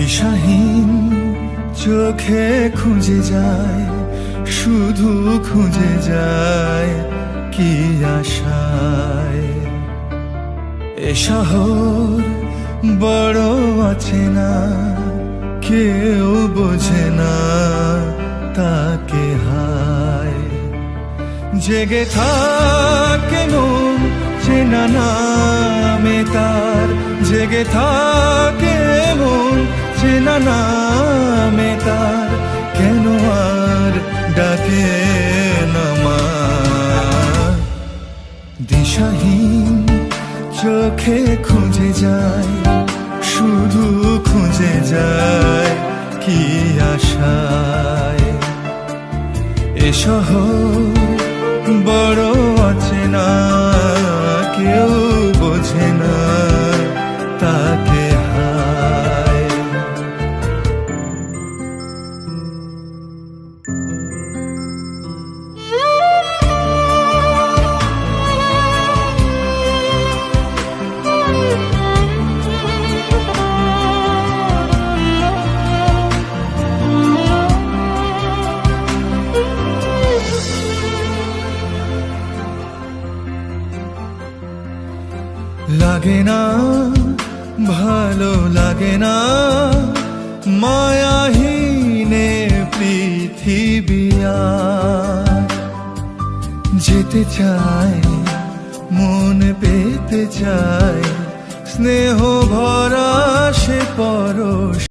দিশাহীন চোখে খুঁজে যায়, শুধু খুঁজে যায় কি আশায়। এ শহর বড় আছে না, কেউ বোঝে না তাকে হায়। জেগে থাকে মন চেনা নামে তার, জেগে থাকে মন চেনা নামে তার, কেন আর ডাকে না মা। দিশাহীন চোখে খুঁজে যায়, শুধু খুঁজে যায় কি আশায়। এ শহর বড় আছে না, কেউ বোঝে না তাকে হায়। লাগে না ভালো লাগে না মায়াহীনে পৃথিবী আর। যেতে চাই মন পেতে চাই, স্নেহ ভরা সে পরশ।